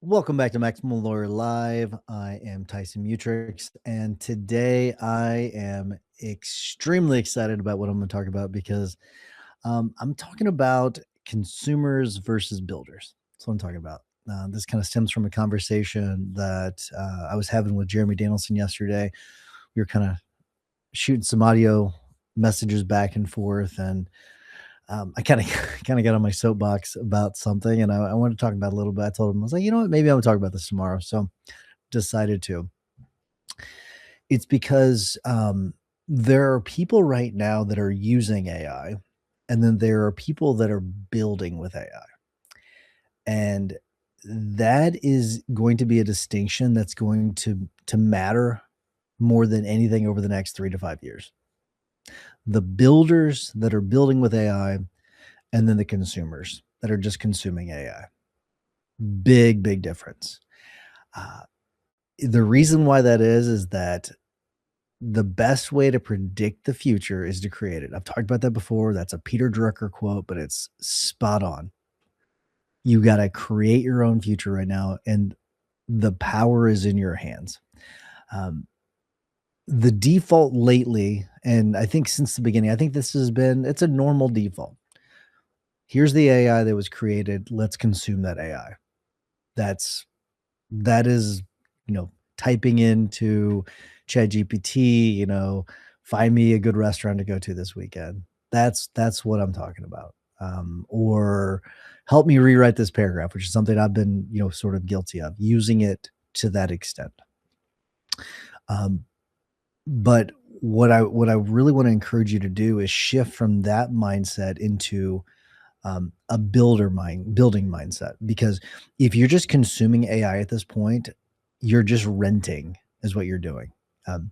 Welcome back to Maximum Lawyer Live. I am Tyson Mutrix, and today I am extremely excited about what I'm going to talk about because I'm talking about consumers versus builders. That's what I'm talking about. This kind of stems from a conversation that I was having with Jeremy Danielson yesterday. We were kind of shooting some audio messages back and forth, and I kind of kind of got on my soapbox about something, and I wanted to talk about it a little bit. I told him I was like, you know what, maybe I'm gonna talk about this tomorrow. So decided to. It's because there are people right now that are using AI, and then there are people that are building with AI, and that is going to be a distinction that's going to matter more than anything over the next 3 to 5 years. The builders that are building with AI, and then the consumers that are just consuming AI. Big, big difference. Uh, the reason why that is that the best way to predict the future is to create it. I've talked about that before. That's a Peter Drucker quote, but it's spot on. You got to create your own future right now, and the power is in your hands. Um, the default lately, and I think since the beginning, I think this has been it's a normal default. Here's the AI that was created. Let's consume that AI. That's that is, typing into ChatGPT, find me a good restaurant to go to this weekend. That's what I'm talking about. Or help me rewrite this paragraph, which is something I've been, sort of guilty of using it to that extent. Um, but what I really want to encourage you to do is shift from that mindset into a building mindset, because if you're just consuming AI at this point, you're just renting is what you're doing. Um,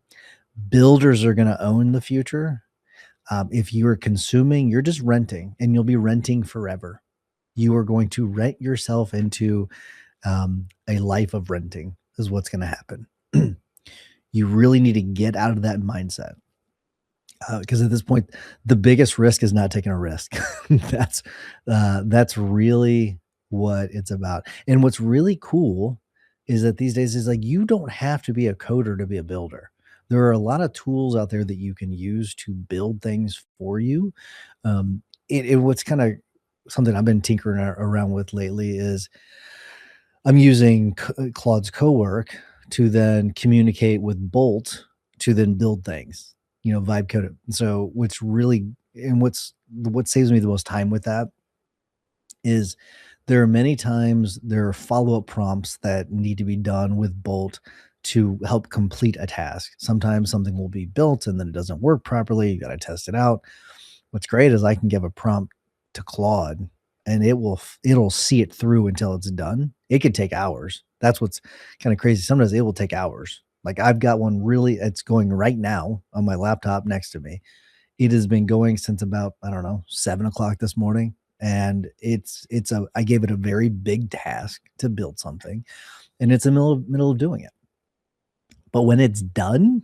Builders are going to own the future. If you are consuming, you're just renting, and you'll be renting forever. You are going to rent yourself into a life of renting is what's going to happen. You really need to get out of that mindset, because at this point, the biggest risk is not taking a risk. That's that's really what it's about. And what's really cool is that these days is like you don't have to be a coder to be a builder. There are a lot of tools out there that you can use to build things for you. What's kind of something I've been tinkering around with lately is I'm using Claude's Cowork to then communicate with Bolt to then build things, vibe code it. So what saves me the most time with that is there are many times there are follow-up prompts that need to be done with Bolt to help complete a task. Sometimes something will be built and then it doesn't work properly. You got to test it out. What's great is I can give a prompt to Claude, and it'll see it through until it's done. It could take hours. That's what's kind of crazy. Sometimes it will take hours. Like I've got one really it's going right now on my laptop next to me. It has been going since about, I don't know, 7 o'clock this morning. And I gave it a very big task to build something, and it's in the middle of doing it. But when it's done,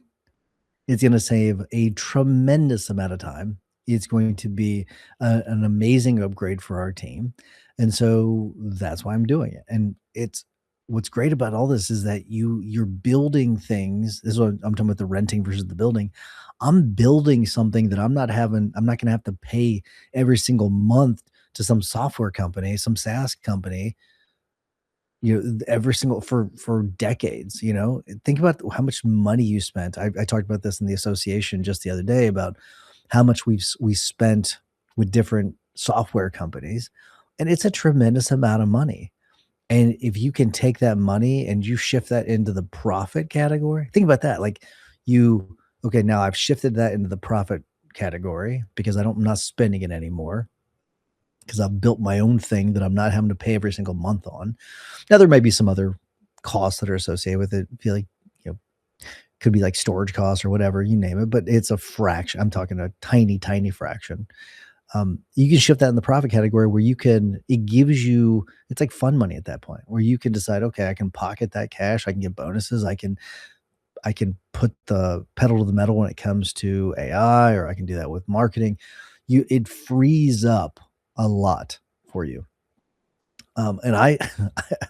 it's going to save a tremendous amount of time. It's going to be an amazing upgrade for our team. And so that's why I'm doing it. And it's what's great about all this is that you're building things. This is what I'm talking about, the renting versus the building. I'm building something that I'm not going to have to pay every single month to some software company, some SaaS company, every single for decades. Think about how much money you spent. I talked about this in the association just the other day about how much we spent with different software companies, and it's a tremendous amount of money. And if you can take that money and you shift that into the profit category, think about that. Like okay, now I've shifted that into the profit category because I'm not spending it anymore, because I've built my own thing that I'm not having to pay every single month on. Now there may be some other costs that are associated with it. I feel like, could be like storage costs or whatever, you name it, but it's a fraction. I'm talking a tiny, tiny fraction. You can shift that in the profit category where it gives you, it's like fun money at that point where you can decide, okay, I can pocket that cash. I can get bonuses. I can put the pedal to the metal when it comes to AI, or I can do that with marketing. It frees up a lot for you. And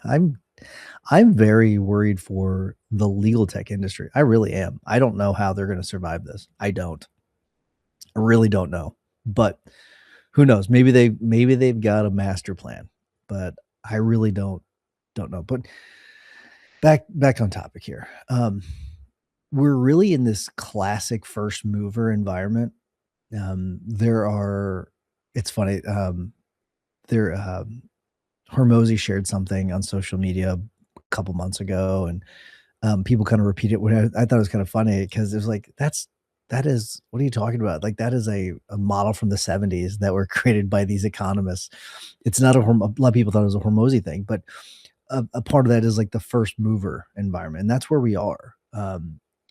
I'm I'm very worried for the legal tech industry. I really am. I don't know how they're going to survive this. I don't. I really don't know. But who knows? Maybe they've got a master plan. But I really don't know. But back on topic here. We're really in this classic first mover environment. There are it's funny. There Hormozy shared something on social media a couple months ago, and people kind of repeat it. When I thought it was kind of funny because it was like, that is what are you talking about? Like that is a model from the 70s that were created by these economists. It's not a lot of people thought it was a Hormozy thing, but a part of that is like the first mover environment, and that's where we are.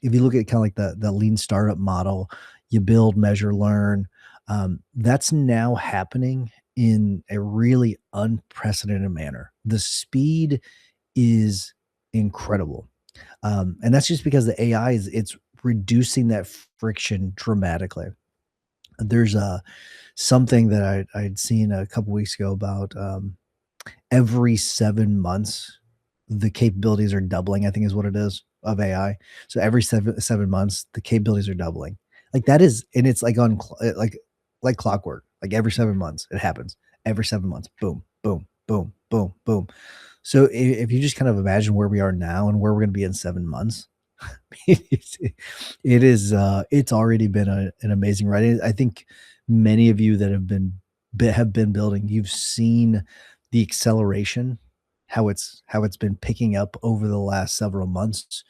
If you look at kind of like the lean startup model, you build, measure, learn. That's now happening in a really unprecedented manner. The speed is incredible, and that's just because the AI is it's reducing that friction dramatically. There's something that I'd seen a couple weeks ago about every 7 months, the capabilities are doubling, I think is what it is, of AI. So every 7 months, the capabilities are doubling. Like that is and it's like like clockwork. Like every 7 months, it happens. Every 7 months, boom, boom, boom, boom, boom. So if you just kind of imagine where we are now and where we're gonna be in 7 months, it's it's already been an amazing ride. I think many of you that have been building, you've seen the acceleration, how it's been picking up over the last several months.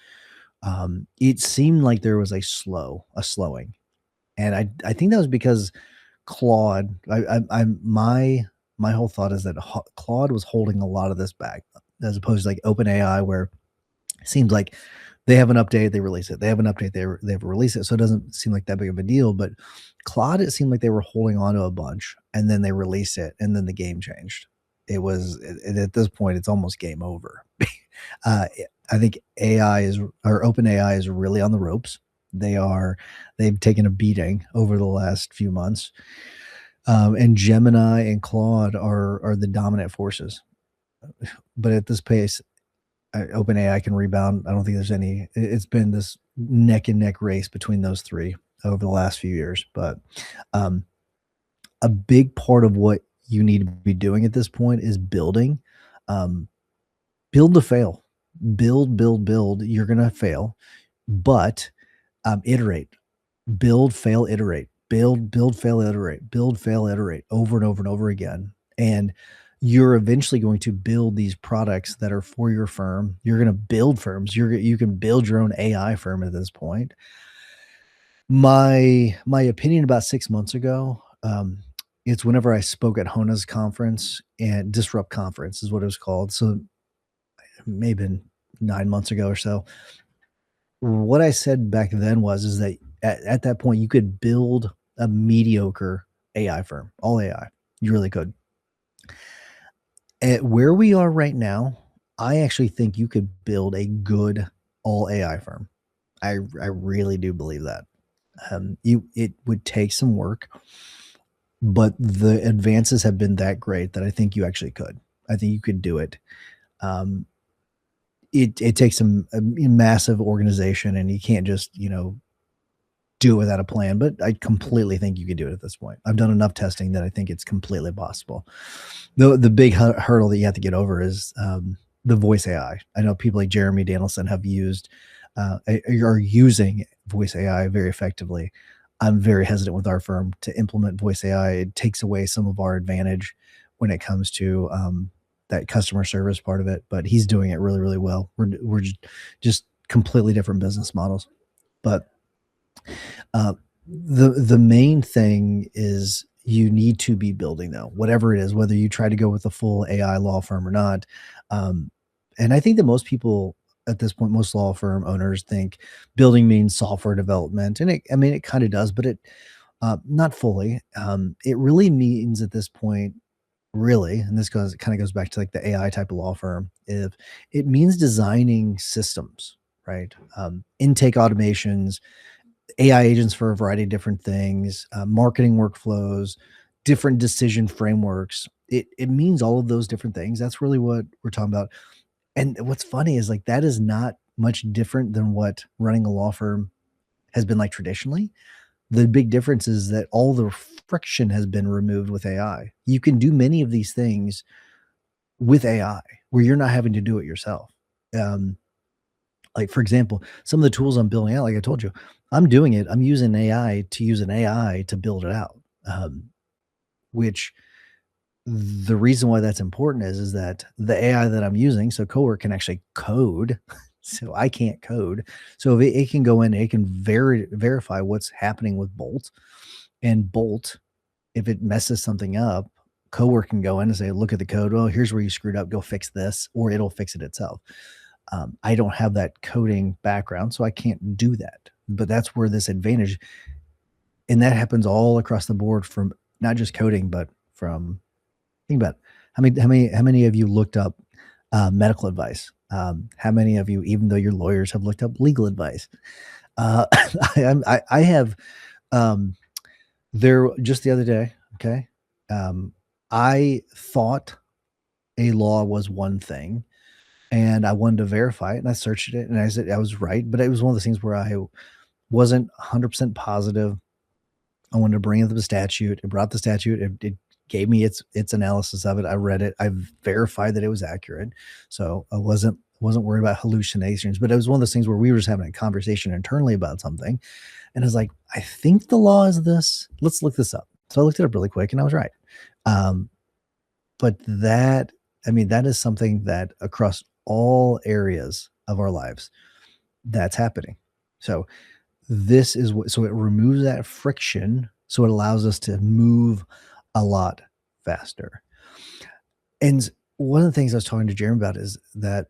It seemed like there was a slowing, and I think that was because Claude. My whole thought is that Claude was holding a lot of this back, as opposed to like OpenAI, where it seems like they have an update, they release it. They have an update, they have release it. So it doesn't seem like that big of a deal. But Claude, it seemed like they were holding on to a bunch, and then they release it, and then the game changed. It was at this point, it's almost game over. uh, I think AI is or OpenAI is really on the ropes. They've taken a beating over the last few months, and Gemini and Claude are the dominant forces. But at this pace, OpenAI can rebound. I don't think there's any. It's been this neck and neck race between those three over the last few years. But um, a big part of what you need to be doing at this point is building. Um, build to fail. Build. You're gonna fail, but iterate. Build, fail, iterate. Build, fail, iterate. Build, fail, iterate over and over and over again. And you're eventually going to build these products that are for your firm. You're going to build firms. You can build your own AI firm at this point. My opinion about 6 months ago, it's whenever I spoke at Hona's conference and Disrupt conference is what it was called. So maybe 9 months ago or so. What I said back then was is that at that point you could build a mediocre AI firm, all AI. You really could. At where we are right now, I actually think you could build a good all AI firm. I really do believe that. You it would take some work, but the advances have been that great that I think you actually could. I think you could do it. Um, it takes some a massive organization, and you can't just do it without a plan, but I completely think you could do it at this point. I've done enough testing that I think it's completely possible. The big hurdle that you have to get over is the voice AI. I know people like Jeremy Danielson have used are using voice AI very effectively. I'm very hesitant with our firm to implement voice AI. It takes away some of our advantage when it comes to that customer service part of it, but he's doing it really, really well. We're just completely different business models, but the main thing is you need to be building though, whatever it is, whether you try to go with a full AI law firm or not. Um, and I think that most people at this point, most law firm owners think building means software development, and I mean, it kind of does, but it not fully. It really means at this point, really, and this goes kind of goes back to like the AI type of law firm. If it means designing systems, right? Intake automations, AI agents for a variety of different things, marketing workflows, different decision frameworks. It means all of those different things. That's really what we're talking about. And what's funny is like that is not much different than what running a law firm has been like traditionally. The big difference is that all the friction has been removed with AI. You can do many of these things with AI where you're not having to do it yourself. Um, like for example, some of the tools I'm building out, like I told you, I'm doing it. I'm using AI to use an AI to build it out. Which the reason why that's important is that the AI that I'm using, so Cowork can actually code, so I can't code. So if it can go in, it can verify what's happening with Bolt, and Bolt, if it messes something up, Cowork can go in and say, "Look at the code. Oh, here's where you screwed up. Go fix this," or it'll fix it itself. I don't have that coding background, so I can't do that. But that's where this advantage, and that happens all across the board from not just coding, but from think about it. How many of you looked up medical advice? How many of you, even though you're lawyers, have looked up legal advice? I have um, there just the other day. Okay, um, I thought a law was one thing, and I wanted to verify it, and I searched it, and I said I was right, but it was one of those things where I wasn't 100% positive. I wanted to bring up the statute. It brought the statute. It gave me its analysis of it. I read it. I verified that it was accurate. So I wasn't worried about hallucinations. But it was one of those things where we were just having a conversation internally about something. And I was like, I think the law is this. Let's look this up. So I looked it up really quick and I was right. Um, but that, I mean, that is something that across all areas of our lives, that's happening. So this is what, so it removes that friction. So it allows us to move a lot faster. And one of the things I was talking to Jeremy about is that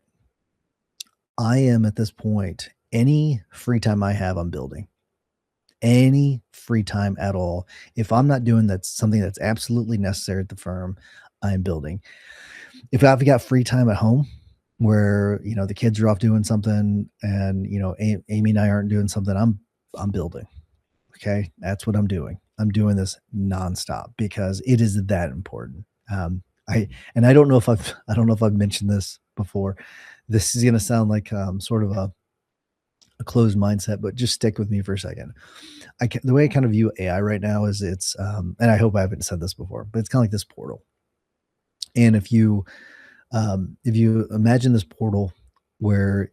I am at this point, any free time I have, I'm building. Any free time at all. If I'm not doing that's something that's absolutely necessary at the firm, I'm building. If I've got free time at home where, the kids are off doing something and, Amy and I aren't doing something, I'm building. Okay, that's what I'm doing. I'm doing this nonstop because it is that important. I don't know if I've mentioned this before. This is going to sound like sort of a closed mindset, but just stick with me for a second. The way I kind of view AI right now is and I hope I haven't said this before, but it's kind of like this portal. And if you imagine this portal where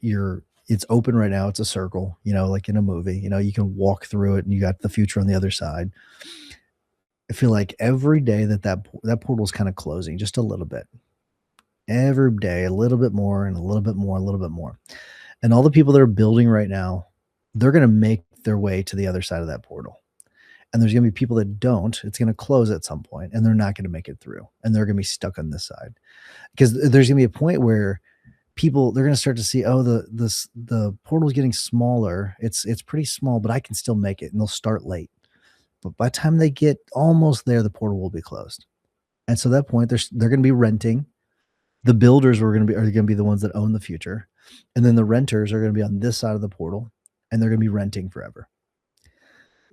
it's open right now, it's a circle, like in a movie, you can walk through it and you got the future on the other side. I feel like every day that portal is kind of closing just a little bit. Every day, a little bit more and a little bit more, a little bit more. And all the people that are building right now, they're going to make their way to the other side of that portal. And there's going to be people that don't. It's going to close at some point and they're not going to make it through. And they're going to be stuck on this side. Because there's going to be a point where people they're going to start to see, oh, the portal's getting smaller. It's pretty small, but I can still make it, and they'll start late. But by the time they get almost there, the portal will be closed. And so at that point, they're going to be renting. The builders are going to be the ones that own the future, and then the renters are going to be on this side of the portal, and they're going to be renting forever.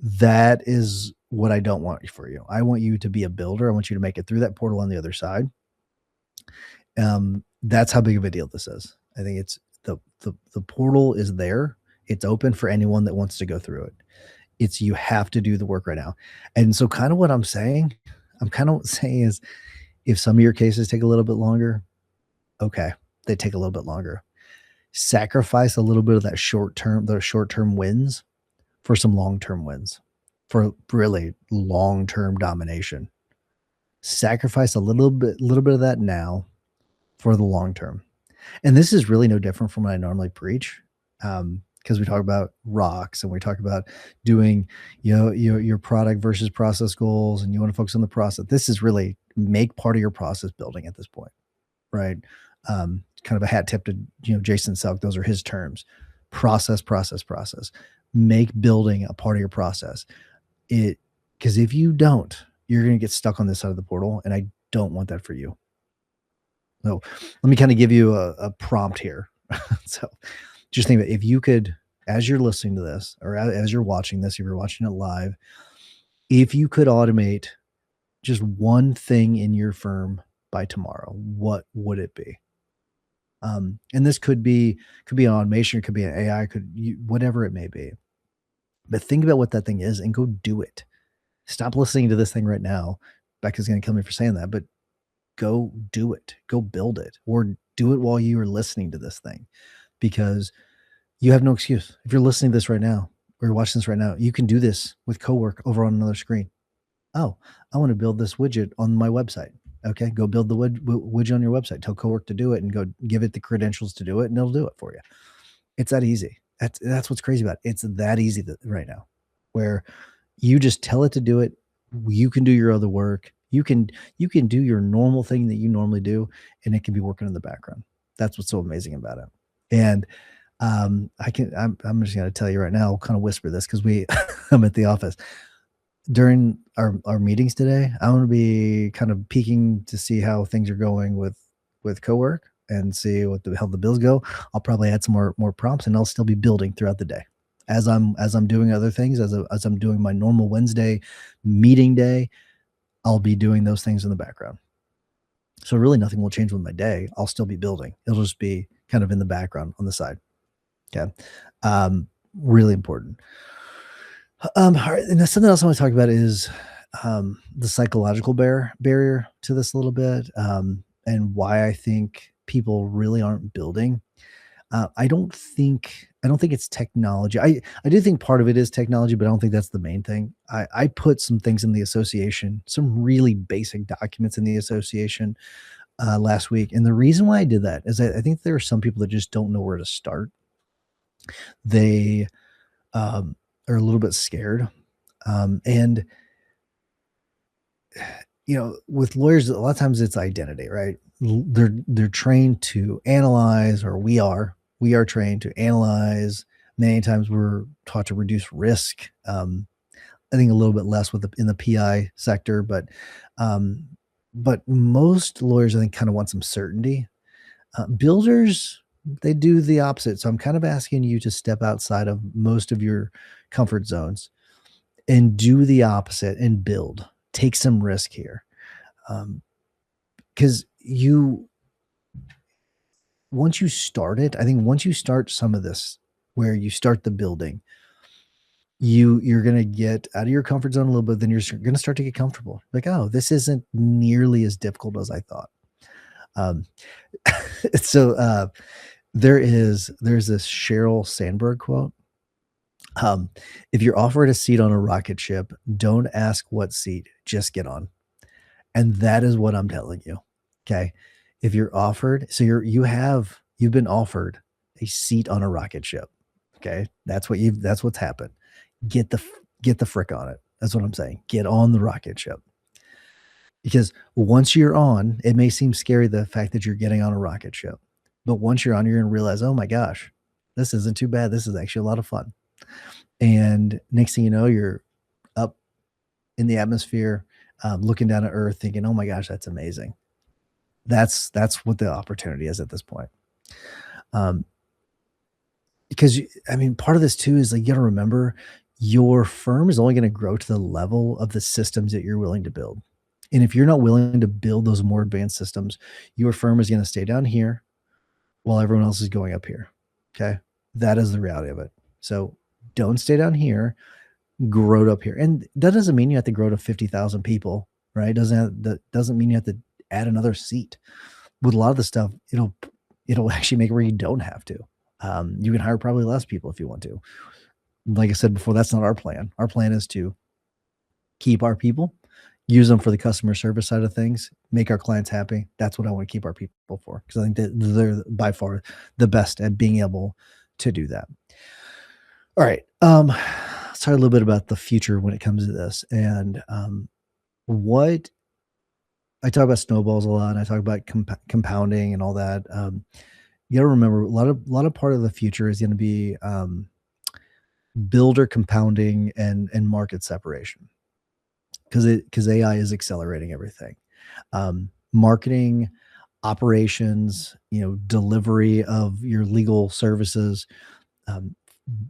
That is what I don't want for you. I want you to be a builder. I want you to make it through that portal on the other side. That's how big of a deal this is. I think it's the portal is there. It's open for anyone that wants to go through it. It's you have to do the work right now. And so kind of what I'm kind of saying is if some of your cases take a little bit longer, okay, they take a little bit longer. Sacrifice a little bit of those short-term wins for some long-term wins, for really long-term domination. Sacrifice a little bit of that now for the long term. And this is really no different from what I normally preach. Because we talk about rocks and we talk about doing, your product versus process goals, and you want to focus on the process. This is really make part of your process building at this point, right? Kind of a hat tip to Jason Selk. Those are his terms: process, process, process. Make building a part of your process. Because if you don't, you're going to get stuck on this side of the portal, and I don't want that for you. So let me kind of give you a prompt here. So just think about if you could, as you're listening to this, or as you're watching this, if you're watching it live, if you could automate just one thing in your firm by tomorrow, what would it be? And this could be an automation, it could be an AI, whatever it may be. But think about what that thing is and go do it. Stop listening to this thing right now. Becca's going to kill me for saying that, but go do it. Go build it, or do it while you are listening to this thing, because you have no excuse. If you're listening to this right now or you're watching this right now, you can do this with Cowork over on another screen. Oh, I want to build this widget on my website. Okay, go build the widget on your website. Tell Cowork to do it and go give it the credentials to do it, and it'll do it for you. It's that easy. That's what's crazy about it. It's that easy right now, where you just tell it to do it. You can do your other work. You can do your normal thing that you normally do, and it can be working in the background. That's what's so amazing about it. And I'm just gonna tell you right now, I'll kind of whisper this because we I'm at the office during our meetings today. I'm going to be kind of peeking to see how things are going with Cowork and see how the bills go. I'll probably add some more prompts, and I'll still be building throughout the day as I'm doing other things, as I'm doing my normal Wednesday meeting day. I'll be doing those things in the background. So really nothing will change with my day. I'll still be building. It'll just be kind of in the background on the side. Okay. Really important. All right, and something else I want to talk about is the psychological barrier to this a little bit, and why I think people really aren't building. I don't think it's technology. I do think part of it is technology, but I don't think that's the main thing. I put some things in the association, some really basic documents in the association last week, and the reason why I did that is I think there are some people that just don't know where to start. They are a little bit scared, and with lawyers, a lot of times it's identity, right? They're trained to analyze, or we are trained to analyze. Many times we're taught to reduce risk. I think a little bit less in the PI sector, um, but most lawyers, I think, kind of want some certainty. Builders, they do the opposite. So I'm kind of asking you to step outside of most of your comfort zones and do the opposite and build. Take some risk here. Because once you start it, I think once you start some of this, where you start the building, you're gonna get out of your comfort zone a little bit, then you're gonna start to get comfortable. Like, oh, this isn't nearly as difficult as I thought. Um, so there's this Sheryl Sandberg quote. Um, if you're offered a seat on a rocket ship, don't ask what seat, just get on. And that is what I'm telling you. Okay. If you're offered, so you've been offered a seat on a rocket ship. Okay. That's what's happened. Get the get the frick on it. That's what I'm saying. Get on the rocket ship. Because once you're on, it may seem scary, the fact that you're getting on a rocket ship. But once you're on, you're gonna realize, oh my gosh, this isn't too bad. This is actually a lot of fun. And next thing you know, you're up in the atmosphere, looking down at Earth, thinking, "Oh my gosh, that's amazing." That's what the opportunity is at this point. Um, because I mean, part of this too is like you got to remember your firm is only going to grow to the level of the systems that you're willing to build. And if you're not willing to build those more advanced systems, your firm is going to stay down here while everyone else is going up here. Okay, that is the reality of it. So don't stay down here, grow up here. And that doesn't mean you have to grow to 50,000 people, right? That doesn't mean you have to add another seat. With a lot of the stuff, it'll actually make it where you don't have to. You can hire probably less people if you want to. Like I said before, that's not our plan. Our plan is to keep our people, use them for the customer service side of things, make our clients happy. That's what I want to keep our people for, because I think that they're by far the best at being able to do that. All right. Let's talk a little bit about the future when it comes to this. And what I talk about snowballs a lot, and I talk about compounding and all that. You got to remember, a lot of part of the future is going to be builder compounding and market separation, because AI is accelerating everything. Marketing, operations, delivery of your legal services.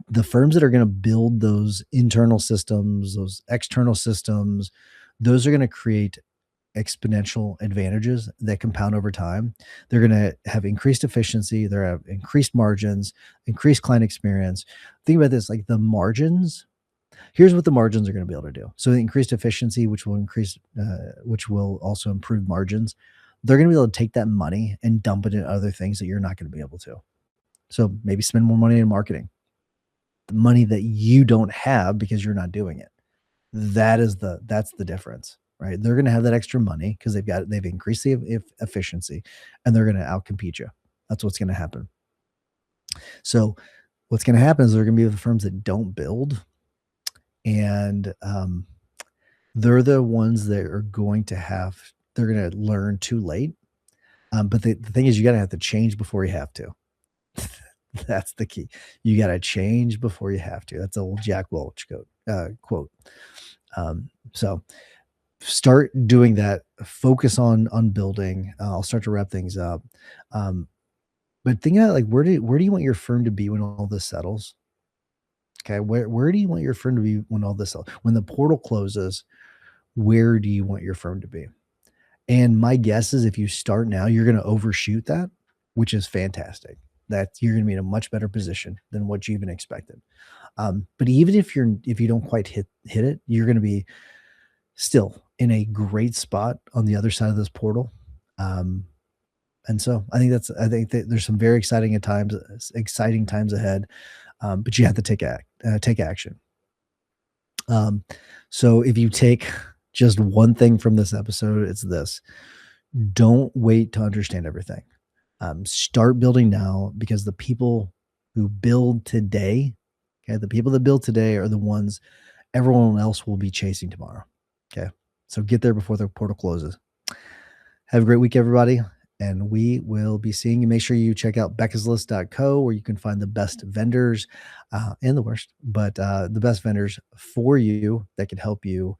The firms that are going to build those internal systems, those external systems, those are going to create exponential advantages that compound over time. They're going to have increased efficiency, they're have increased margins, increased client experience. Think about this, like the margins. Here's what the margins are going to be able to do. So the increased efficiency, which will also improve margins. They're going to be able to take that money and dump it in other things that you're not going to be able to. So maybe spend more money in marketing, the money that you don't have because you're not doing it. That's the difference, right? They're going to have that extra money because they've increased the efficiency, and they're going to outcompete you. That's what's going to happen. So what's going to happen is they're going to be the firms that don't build, and they're the ones that are going to have. They're going to learn too late. But the thing is, you got to have to change before you have to. That's the key. You got to change before you have to. That's old Jack Welch quote. So start doing that. Focus on building. I'll start to wrap things up. But think about, like, where do you want your firm to be when all this settles? Okay, where do you want your firm to be when all this when the portal closes? Where do you want your firm to be? And my guess is if you start now, you're going to overshoot that, which is fantastic. That you're going to be in a much better position than what you even expected. But even if you don't quite hit it, you're going to be still in a great spot on the other side of this portal. And so I think that there's some very exciting times ahead. But you have to take action. So if you take just one thing from this episode, it's this: don't wait to understand everything. Start building now, because the people who build today, okay, the people that build today are the ones everyone else will be chasing tomorrow. Okay. So get there before the portal closes. Have a great week, everybody. And we will be seeing you. Make sure you check out beccaslist.co, where you can find the best vendors and the worst, but the best vendors for you that can help you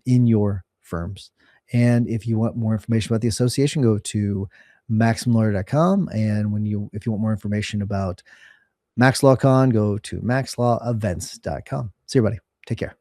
in your firms. And if you want more information about the association, go to maximumlawyer.com. And if you want more information about MaxLawCon, go to maxlawevents.com. See you, buddy. Take care.